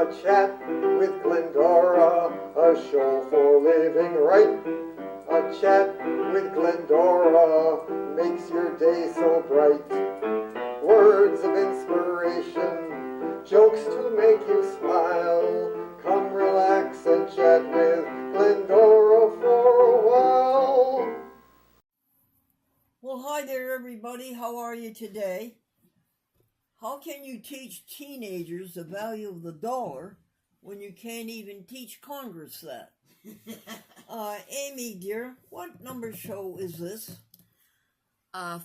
A chat with Glendora, a show for living right. A chat with Glendora makes your day so bright. Words of inspiration, jokes to make you smile. Come relax and chat with Glendora for a while. Well, hi there, everybody. How are you today? How can you teach teenagers the value of the dollar when you can't even teach Congress that? Amy, dear, what number show is this?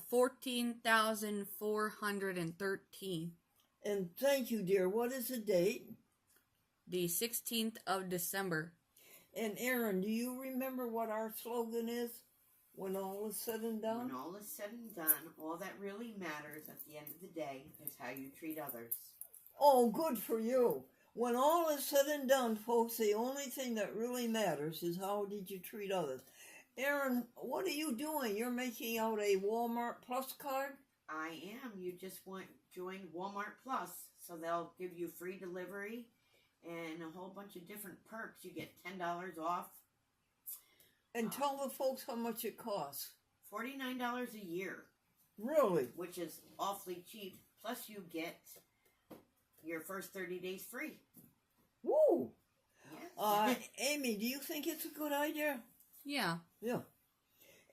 14,413. And thank you, dear. What is the date? The 16th of December. And Erin, do you remember what our slogan is when all is said and done? When all is said and done, all that really matters at the end of the day is how you treat others. Oh, good for you. When all is said and done, folks, the only thing that really matters is how did you treat others. Erin, what are you doing? You're making out a Walmart Plus card? I am. You just join Walmart Plus, so they'll give you free delivery and a whole bunch of different perks. You get $10 off. And tell the folks how much it costs. $49 a year. Really? Which is awfully cheap. Plus you get your first 30 days free. Woo! Yes. Amy, do you think it's a good idea? Yeah. Yeah.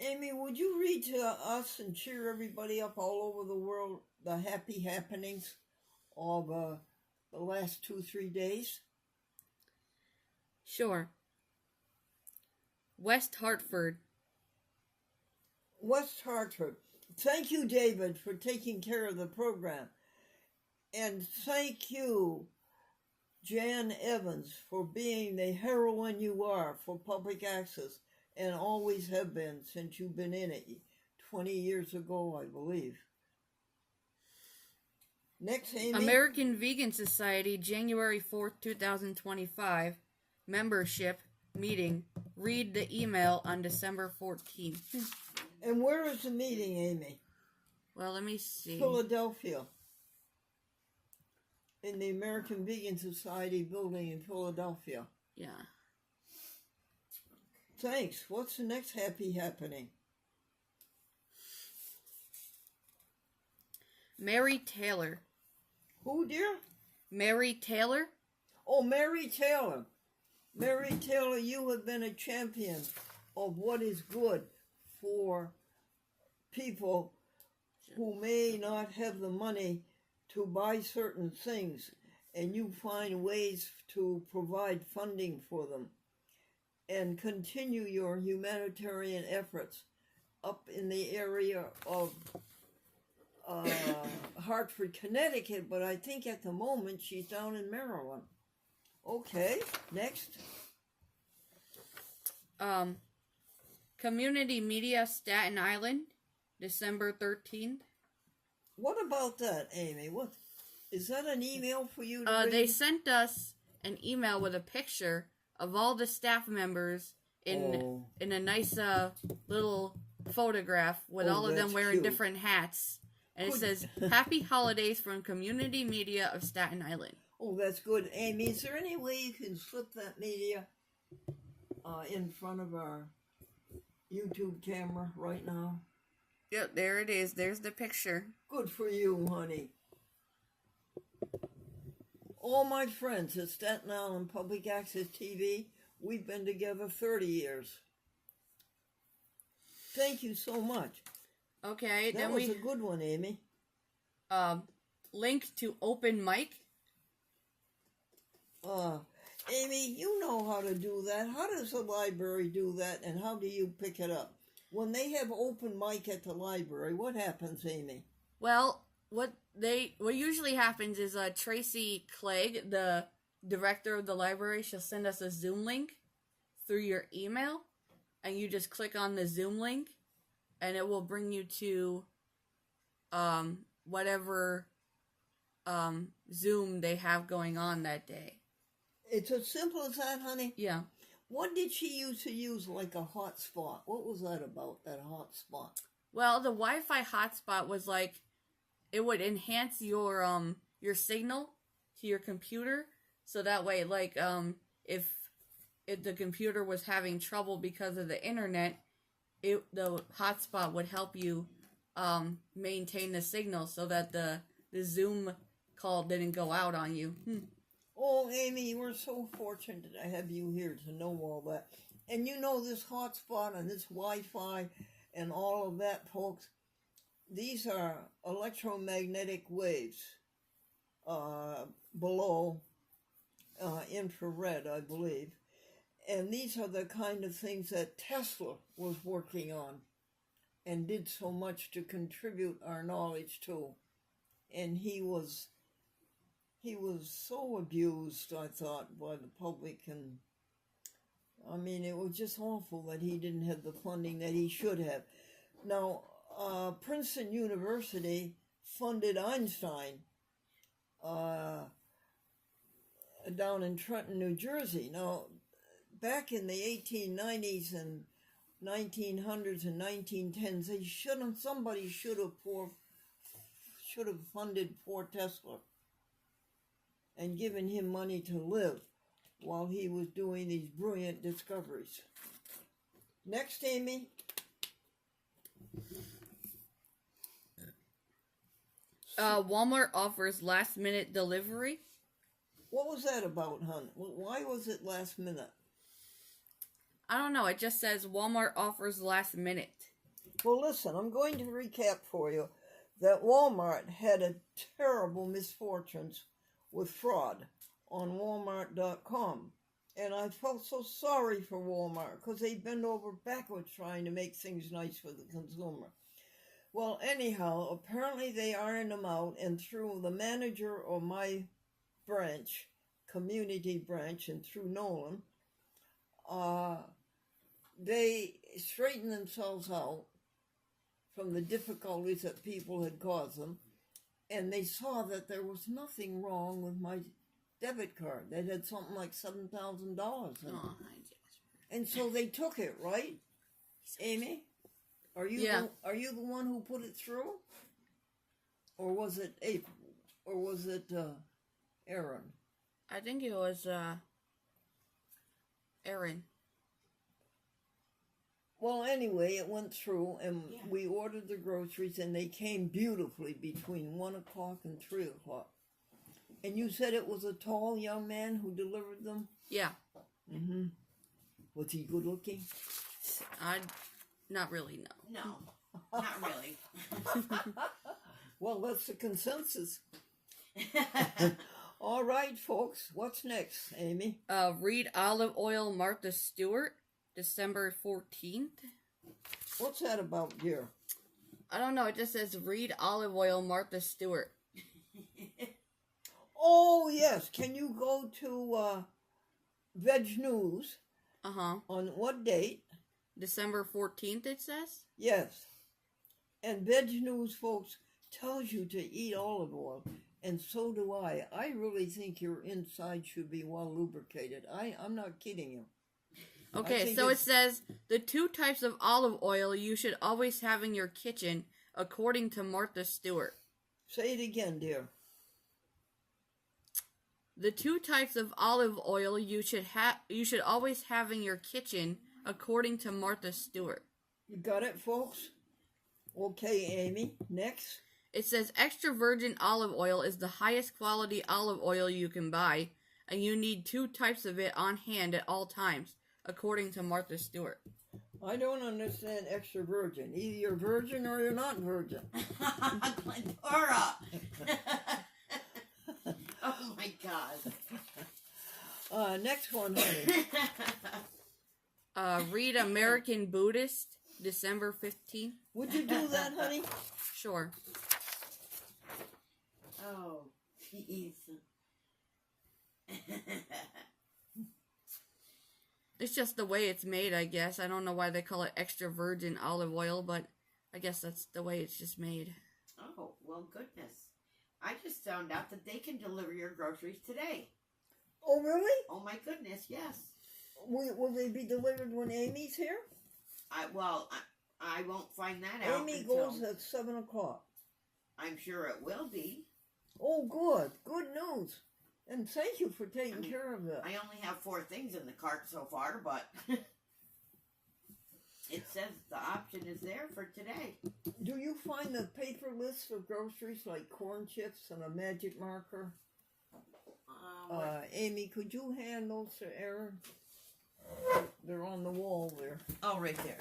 Amy, would you read to us and cheer everybody up all over the world the happy happenings of the last 2-3 days? Sure. West Hartford. West Hartford. Thank you, David, for taking care of the program. And thank you, Jan Evans, for being the heroine you are for public access and always have been since you've been in it 20 years ago, I believe. Next, Amy. American Vegan Society, January 4th, 2025. Membership meeting. Read the email on December 14th. And where is the meeting, Amy? Well, let me see. Philadelphia. In the American Vegan Society building in Philadelphia. Yeah. Thanks. What's the next happy happening? Mary Taylor. Who, dear? Mary Taylor? Oh, Mary Taylor. Mary Taylor, you have been a champion of what is good for people who may not have the money to buy certain things, and you find ways to provide funding for them and continue your humanitarian efforts up in the area of Hartford, Connecticut, but I think at the moment she's down in Maryland. Okay, next. Community Media, Staten Island, December 13th. What about that, Amy? What is that? An email for you to read? They sent us an email with a picture of all the staff members in a nice little photograph with all of them wearing different hats. And it says, Happy Holidays from Community Media of Staten Island. Oh, that's good. Amy, is there any way you can slip that media in front of our YouTube camera right now? Yep, there it is. There's the picture. Good for you, honey. All my friends at Staten Island Public Access TV, we've been together 30 years. Thank you so much. Okay, that was a good one, Amy. Link to open mic. Amy, you know how to do that. How does the library do that, and how do you pick it up? When they have open mic at the library, what happens, Amy? Well, what usually happens is Tracy Clegg, the director of the library, she'll send us a Zoom link through your email, and you just click on the Zoom link, and it will bring you to whatever Zoom they have going on that day. It's as simple as that, honey? Yeah. What did she used to use like a hotspot? What was that about, that hotspot? Well, the Wi-Fi hotspot was like, it would enhance your signal to your computer So that way, like, if the computer was having trouble because of the internet, the hotspot would help you maintain the signal so that the Zoom call didn't go out on you. Oh, Amy, we're so fortunate to have you here to know all that. And you know this hotspot and this Wi-Fi and all of that, folks, these are electromagnetic waves below infrared, I believe. And these are the kind of things that Tesla was working on and did so much to contribute our knowledge to. And he was so abused, I thought, by the public. And I mean, it was just awful that he didn't have the funding that he should have. Now, Princeton University funded Einstein down in Trenton, New Jersey. Now, back in the 1890s and 1900s and 1910s, somebody should have funded poor Tesla and given him money to live while he was doing these brilliant discoveries. Next, Amy. Walmart offers last-minute delivery. What was that about, hon? Why was it last minute? I don't know. It just says Walmart offers last minute. Well, listen, I'm going to recap for you that Walmart had a terrible misfortunes with fraud on Walmart.com. And I felt so sorry for Walmart because they bend over backwards trying to make things nice for the consumer. Well, anyhow, apparently they ironed them out, and through the manager of my branch, community branch, and through Nolan, they straightened themselves out from the difficulties that people had caused them, and they saw that there was nothing wrong with my debit card. That had something like $7,000 in it. And so they took it, right? Amy? Are you the one who put it through? Or was it April? Or was it Erin? I think it was Erin. Well, anyway, it went through, and we ordered the groceries, and they came beautifully between 1 o'clock and 3 o'clock. And you said it was a tall young man who delivered them? Yeah. Mm-hmm. Was he good looking? Not really, no. No, not really. Well, that's the consensus. All right, folks. What's next, Amy? Read Olive Oil Martha Stewart, December 14th. What's that about, dear? I don't know. It just says Read Olive Oil Martha Stewart. Oh, yes. Can you go to Veg News? Uh-huh. On what date? December 14th, it says? Yes. And Veg News, folks, tells you to eat olive oil. And so do I. I really think your inside should be well lubricated. I'm not kidding you. Okay, so it says, the 2 types of olive oil you should always have in your kitchen, according to Martha Stewart. Say it again, dear. The 2 types of olive oil you should always have in your kitchen, according to Martha Stewart. You got it, folks? Okay, Amy. Next. It says extra virgin olive oil is the highest quality olive oil you can buy, and you need 2 types of it on hand at all times, according to Martha Stewart. I don't understand extra virgin. Either you're virgin or you're not virgin. Glendora! Oh my God. Next one, honey. Read American Buddhist, December 15th. Would you do that, honey? Sure. Oh, jeez. It's just the way it's made, I guess. I don't know why they call it extra virgin olive oil, but I guess that's the way it's just made. Oh, well, goodness. I just found out that they can deliver your groceries today. Oh, really? Oh, my goodness, yes. Will they be delivered when Amy's here? I won't find that out Amy until... goes at 7 o'clock. I'm sure it will be. Oh, good. Good news. And thank you for taking care of that. I only have 4 things in the cart so far, but it says the option is there for today. Do you find the paper list of groceries like corn chips and a magic marker? Amy, could you hand those to Erin? They're on the wall there. Oh, right there.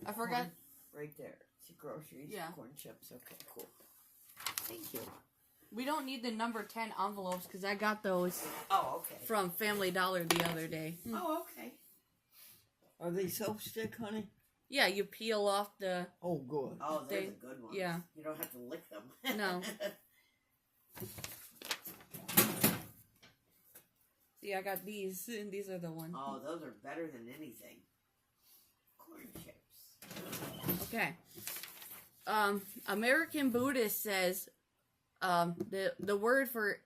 I forgot. Right there. See groceries, Yeah. corn chips. Okay, cool. Thank you. We don't need the number 10 envelopes because I got those Oh, okay. from Family Dollar the other day. Oh, okay. Are they self-stick, honey? Yeah, you peel off the... Oh, good. Oh, there's a good one. Yeah. You don't have to lick them. No. See, I got these, and these are the ones. Oh, those are better than anything. Corn chips. Okay. American Buddhist says the word for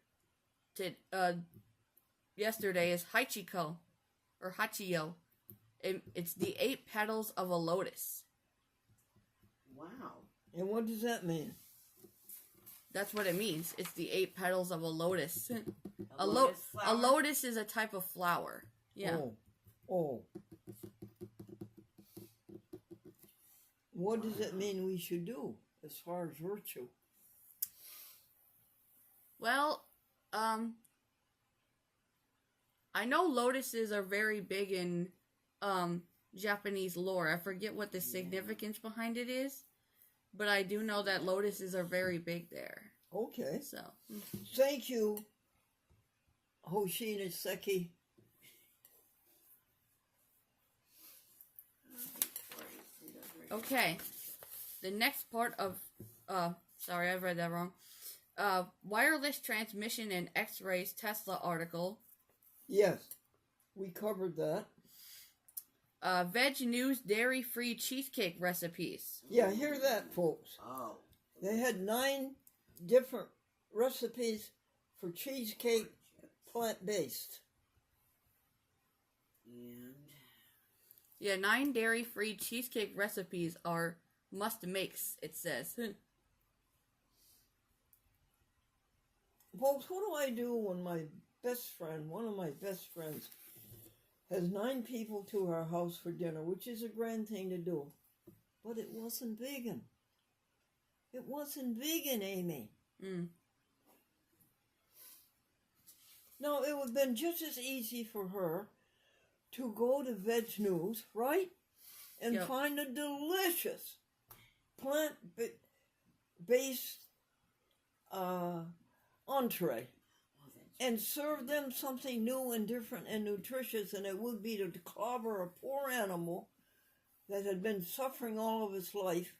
yesterday is hachiko or hachiyo. It's the 8 petals of a lotus. Wow. And what does that mean? That's what it means. It's the 8 petals of a lotus. A lotus flower? A lotus is a type of flower. Yeah. Oh. What does it mean we should do as far as virtue? Well, I know lotuses are very big in Japanese lore. I forget what the significance behind it is, but I do know that lotuses are very big there. Okay. So, Thank you, Hoshina Seki. okay. The next part of, sorry, I read that wrong. Wireless transmission and X-rays Tesla article. Yes, we covered that. Veg News dairy-free cheesecake recipes. Yeah, hear that, folks. Oh. They had 9 different recipes for cheesecake, plant-based. And Yeah, 9 dairy-free cheesecake recipes are must-makes, it says. Folks, what do I do when my best friend, one of my best friends, has 9 people to our house for dinner, which is a grand thing to do. But it wasn't vegan. It wasn't vegan, Amy. Now, it would have been just as easy for her to go to Veg News, right? And Yep. find a delicious plant-based entree. And serve them something new and different and nutritious, and it would be to clobber a poor animal that had been suffering all of its life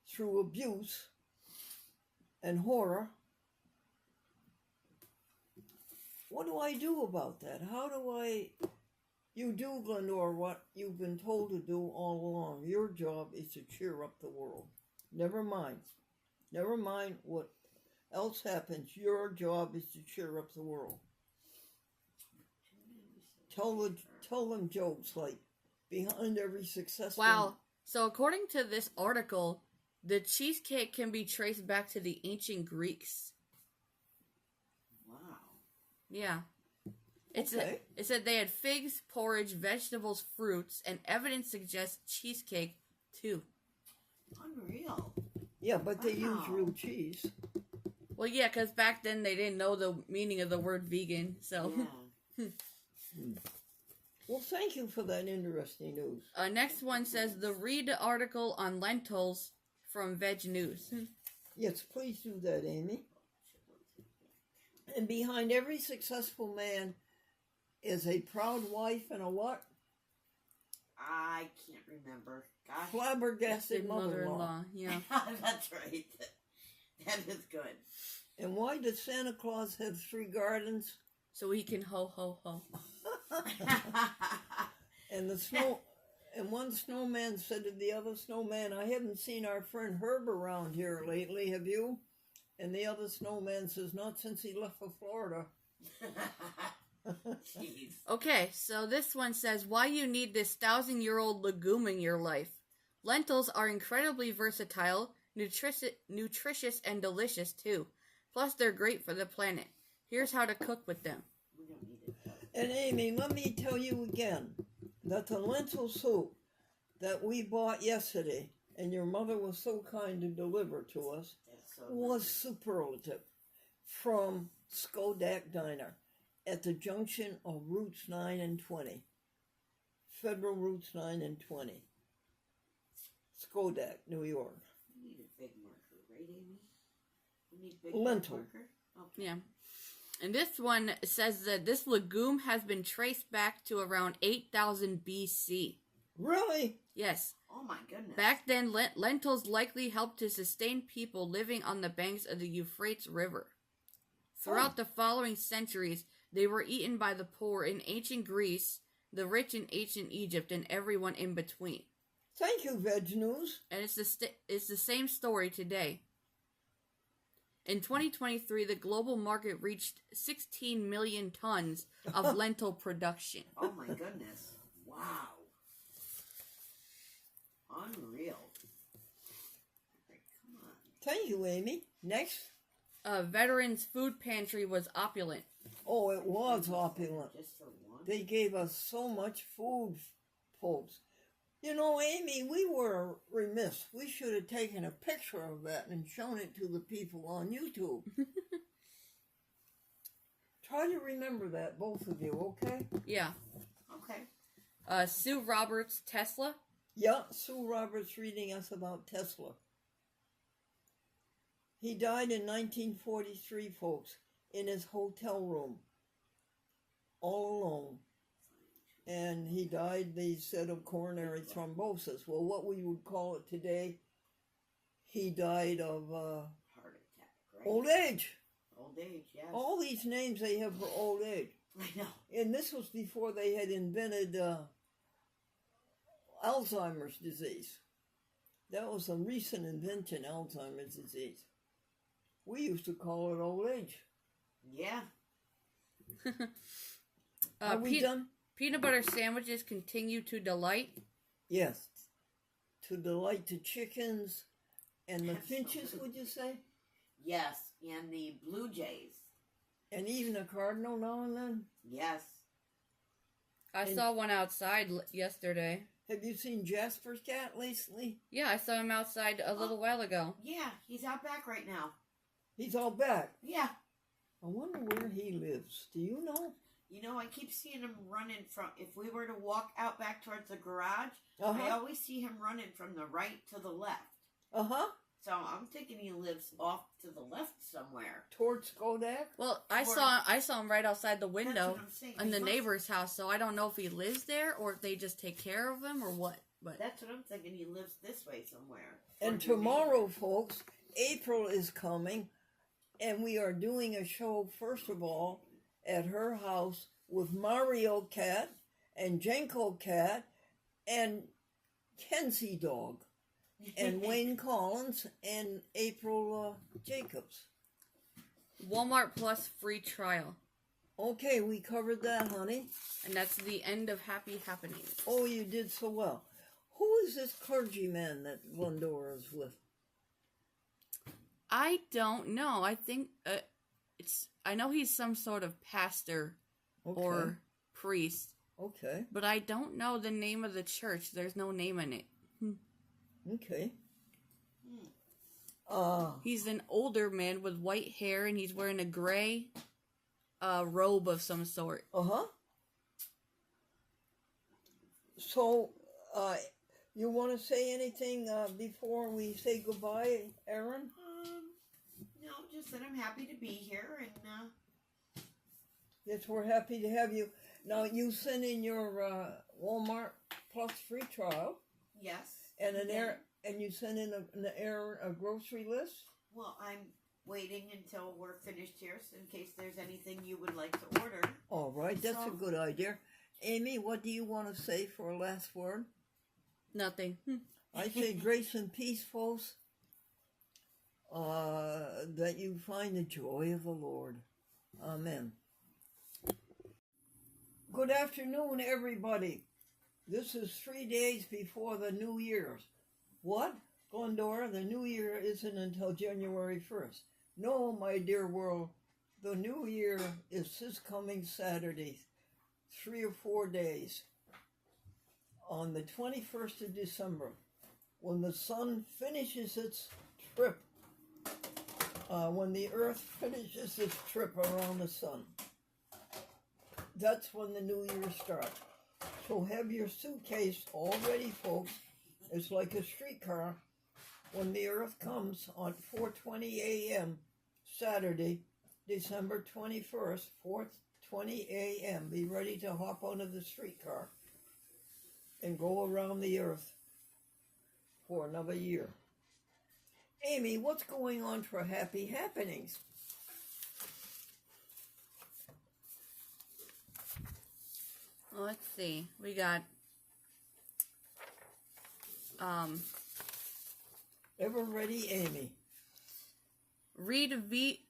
through abuse and horror. What do I do about that? How do I... You do, Glendora, what you've been told to do all along. Your job is to cheer up the world. Never mind. Never mind what else happens. Your job is to cheer up the world. Tell them jokes like behind every successful... Wow. So according to this article, the cheesecake can be traced back to the ancient Greeks. wow. Yeah. It Okay. said they had figs, porridge, vegetables, fruits, and evidence suggests cheesecake too. Unreal. Yeah, but they use Wow. real cheese. Well, yeah, because back then they didn't know the meaning of the word vegan, so... Yeah. Well, thank you for that interesting news. Next one says the read article on lentils from Veg News. Yes, please do that, Amy. And behind every successful man is a proud wife and a what? I can't remember. Gosh. Flabbergasted mother-in-law. Yeah. That's right. That is good. And why does Santa Claus have 3 gardens? So he can ho ho ho. And and one snowman said to the other snowman, I haven't seen our friend Herb around here lately, have you? And the other snowman says, not since he left for Florida. Jeez. Okay, so this one says why you need this 1,000-year-old legume in your life. Lentils are incredibly versatile, nutritious and delicious too. Plus, they're great for the planet. Here's how to cook with them. We don't need it. And Amy, let me tell you again that the lentil soup that we bought yesterday, and your mother was so kind to deliver to us, That's so was nice. superlative from Skodak Diner at the junction of Routes 9 and 20. Federal Routes 9 and 20. Skodak, New York. We need a big marker, right, Amy? We need big Lentil. marker. Okay. Yeah. And this one says that this legume has been traced back to around 8,000 BC. Really? Yes. Oh my goodness. Back then, lentils likely helped to sustain people living on the banks of the Euphrates River. Throughout the following centuries, they were eaten by the poor in ancient Greece, the rich in ancient Egypt, and everyone in between. Thank you, Veg News. And it's the same story today. In 2023, the global market reached 16 million tons of lentil production. Oh my goodness. Wow. Unreal. Right, come on. Thank you, Amy. Next. Veterans Food Pantry was opulent. Oh, it was opulent. Just for one? They gave us so much food, folks. You know, Amy, we were remiss. We should have taken a picture of that and shown it to the people on YouTube. Try to remember that, both of you, okay? Yeah. Okay. Sue Roberts, Tesla. Yeah, Sue Roberts reading us about Tesla. He died in 1943, folks, in his hotel room, all alone. And he died, they said, of coronary thrombosis. Well, what we would call it today, he died of Heart attack, right? old age. Old age, yes. All these names they have for old age. I know. And this was before they had invented Alzheimer's disease. That was a recent invention, Alzheimer's disease. We used to call it old age. Yeah. Are we done? Peanut butter sandwiches continue to delight. Yes. To delight the chickens and the Yes. finches, would you say? Yes. And the Blue Jays. And even a cardinal now and then? Yes. I And- saw one outside yesterday. Have you seen Jasper's cat lately? Yeah, I saw him outside a little while ago. Yeah, he's out back right now. He's all back. Yeah. I wonder where he lives. Do you know? You know, I keep seeing him running from, if we were to walk out back towards the garage, I Uh-huh. always see him running from the right to the left. Uh-huh. So I'm thinking he lives off to the left somewhere. Towards Kodak? Well, I saw him right outside the That's window what I'm saying. in the He must- neighbor's house, so I don't know if he lives there or if they just take care of him or what. But That's what I'm thinking. He lives this way somewhere. And Towards your tomorrow, neighbor. folks, April is coming, and we are doing a show, first of all, at her house with Mario Cat and Jenko Cat and Kenzie Dog and Wayne Collins and April Jacobs. Walmart Plus free trial. Okay, we covered that, honey. And that's the end of Happy Happenings. Oh, you did so well. Who is this clergyman that Glendora is with? I don't know. I think I know he's some sort of pastor Okay. or priest, Okay. but I don't know the name of the church. There's no name in it. Okay. He's an older man with white hair, and he's wearing a gray robe of some sort. Uh-huh. So, you want to say anything before we say goodbye, Erin? No, just that I'm happy to be here and Yes, we're happy to have you. Now, you sent in your Walmart Plus free trial, yes. and Yeah. and you sent in a grocery list. Well, I'm waiting until we're finished here, so in case there's anything you would like to order. All right, that's a So- good idea. Amy, what do you want to say for a last word? Nothing. I say grace and peace, folks. That you find the joy of the Lord. Amen. Good afternoon, everybody. This is 3 days before the New Year's. What? Glendora, the New Year isn't until January 1st. No, my dear world, The new year is this coming Saturday, 3 or 4 days. On the 21st of December, when the sun finishes its trip, when the earth finishes its trip around the sun, that's when the new year starts. So have your suitcase all ready, folks. It's like a streetcar. When the earth comes on 4:20 a.m. Saturday, December 21st, 4:20 a.m., be ready to hop onto the streetcar and go around the earth for another year. Amy, what's going on for happy happenings? Well, let's see. We got Ever ready, Amy? read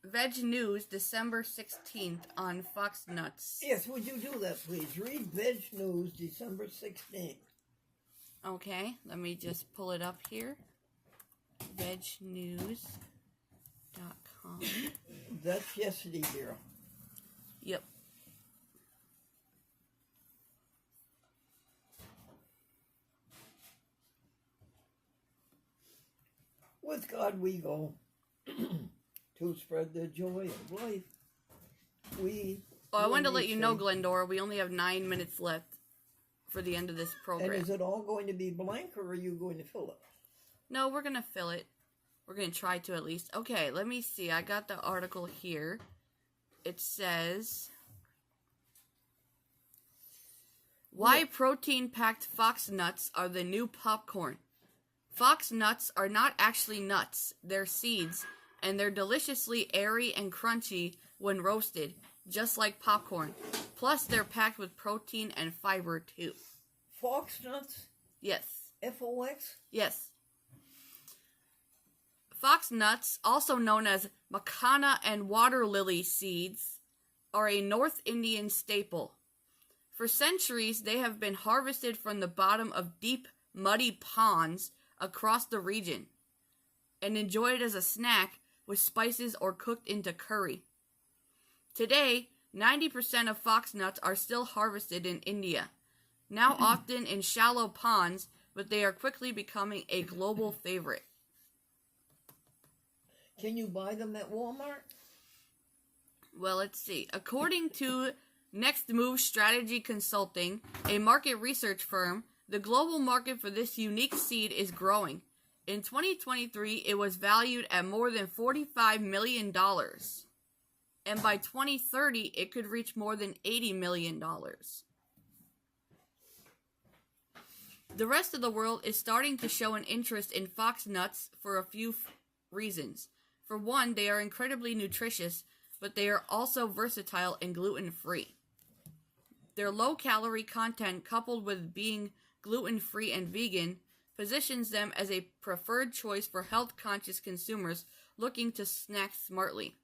Veg News December 16th on Fox Nuts. Yes, would you do that, please? Read Veg News December 16th. Okay, let me just pull it up here. VegNews.com. That's yesterday, dear. Yep. With God we go to spread the joy of life. I wanted to let you know, Glendora, we only have 9 minutes left for the end of this program. And is it all going to be blank, or are you going to fill it? No, we're going to fill it. We're going to try to at least. Okay, let me see. I got the article here. It says, why protein-packed fox nuts are the new popcorn. Fox nuts are not actually nuts. They're seeds, and they're deliciously airy and crunchy when roasted, just like popcorn. Plus, they're packed with protein and fiber, too. Fox nuts? Yes. F-O-X? Yes. Fox nuts, also known as macana and water lily seeds, are a North Indian staple. For centuries, they have been harvested from the bottom of deep, muddy ponds across the region and enjoyed as a snack with spices or cooked into curry. Today, 90% of fox nuts are still harvested in India, now often in shallow ponds, but they are quickly becoming a global favorite. Can you buy them at Walmart? Well, let's see. According to Next Move Strategy Consulting, a market research firm, the global market for this unique seed is growing. In 2023, it was valued at more than $45 million. And by 2030, it could reach more than $80 million. The rest of the world is starting to show an interest in fox nuts for a few reasons. For one, they are incredibly nutritious, but they are also versatile and gluten-free. Their low-calorie content, coupled with being gluten-free and vegan, positions them as a preferred choice for health-conscious consumers looking to snack smartly.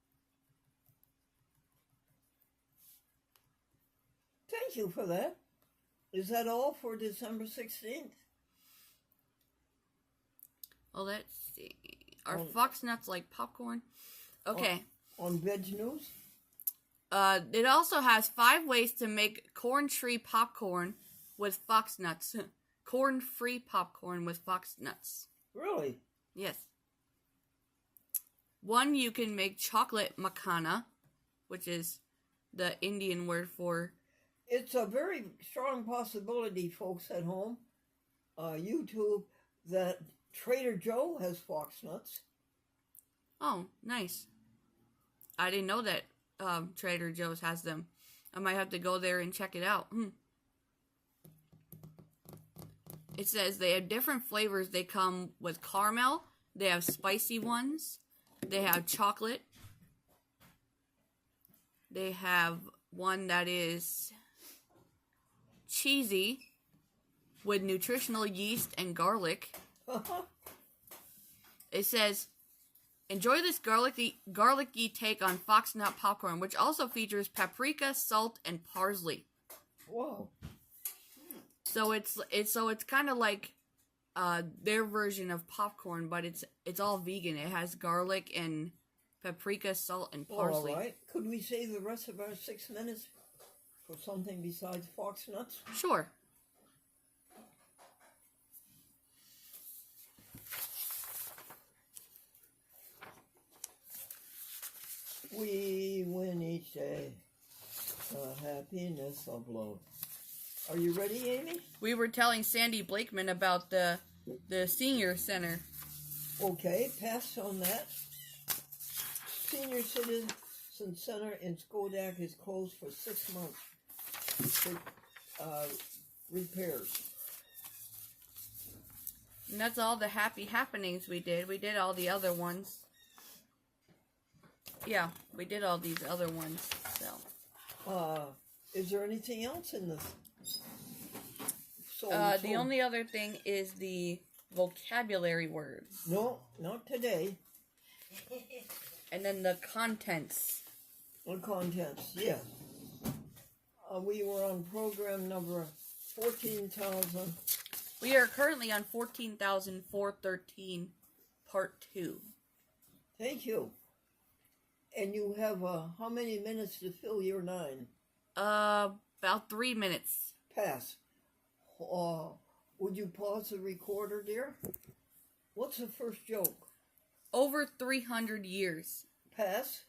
Thank you for that. Is that all for December 16th? Well, let's see. Are fox nuts like popcorn? Okay. On Veg News? It also has 5 ways to make corn tree popcorn with fox nuts. Corn-free popcorn with fox nuts. Really? Yes. 1, you can make chocolate macana, which is the Indian word for... It's a very strong possibility, folks at home, YouTube, that Trader Joe has fox nuts. Oh, nice. I didn't know that Trader Joe's has them. I might have to go there and check it out. It says they have different flavors. They come with caramel. They have spicy ones. They have chocolate. They have one that is cheesy with nutritional yeast and garlic. It says, enjoy this garlicky take on fox nut popcorn, which also features paprika, salt, and parsley. Whoa. So it's kind of like their version of popcorn, but it's all vegan. It has garlic and paprika, salt, and parsley. All right. Could we save the rest of our 6 minutes for something besides fox nuts? Sure. We win each day the happiness of love. Are you ready, Amy? We were telling Sandy Blakeman about the senior center. Okay, pass on that. Senior Citizen Center in Skodak is closed for 6 months for repairs. And that's all the happy happenings we did. We did all the other ones. Yeah, we did all these other ones. So, is there anything else in this? the only other thing is the vocabulary words. No, not today. And then the contents. The contents, yeah. We were on program number 14,000. We are currently on 14,413, part 2. Thank you. And you have how many minutes to fill your 9? About 3 minutes. Pass. Would you pause the recorder, dear? What's the first joke? Over 300 years. Pass.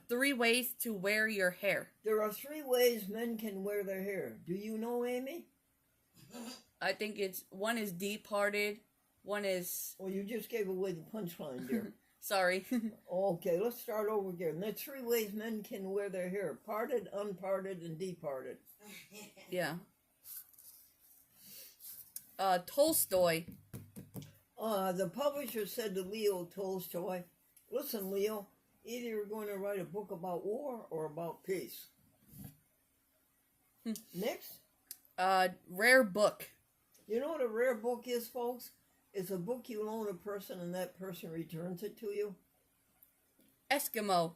3 ways to wear your hair. There are 3 ways men can wear their hair. Do you know, Amy? I think one is deep-parted, one is... Well, you just gave away the punchline, dear. Sorry. Okay, let's start over again. There's 3 ways men can wear their hair. Parted, unparted, and departed. Yeah. Tolstoy. The publisher said to Leo Tolstoy, "Listen, Leo, either you're going to write a book about war or about peace." Next. Rare book. You know what a rare book is, folks? It's a book you loan a person and that person returns it to you. Eskimo.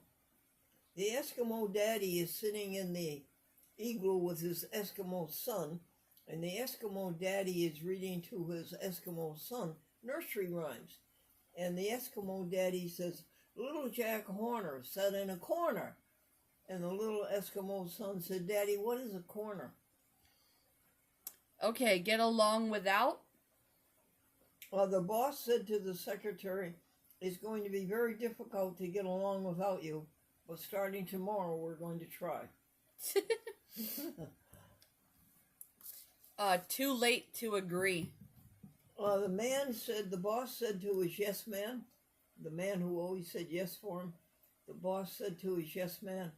The Eskimo daddy is sitting in the igloo with his Eskimo son, and the Eskimo daddy is reading to his Eskimo son nursery rhymes. And the Eskimo daddy says, "Little Jack Horner sat in a corner." And the little Eskimo son said, "Daddy, what is a corner?" Okay, get along without? The boss said to the secretary, "It's going to be very difficult to get along without you, but starting tomorrow we're going to try." Too late to agree. The boss said to his yes man, the man who always said yes for him, the boss said to his yes man,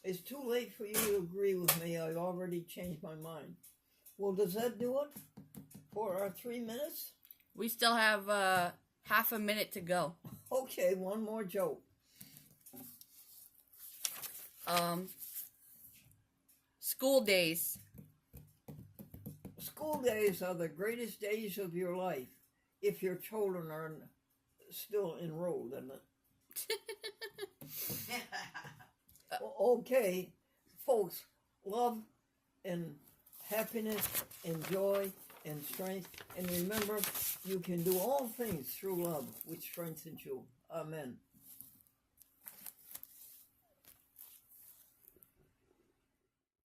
"It's too late for you to agree with me. I already changed my mind." Well, does that do it for our 3 minutes? We still have half a minute to go. Okay, one more joke. School days. School days are the greatest days of your life if your children are still enrolled in it. Okay, folks, love and happiness and joy and strength. And remember, you can do all things through love, which strengthens you. Amen.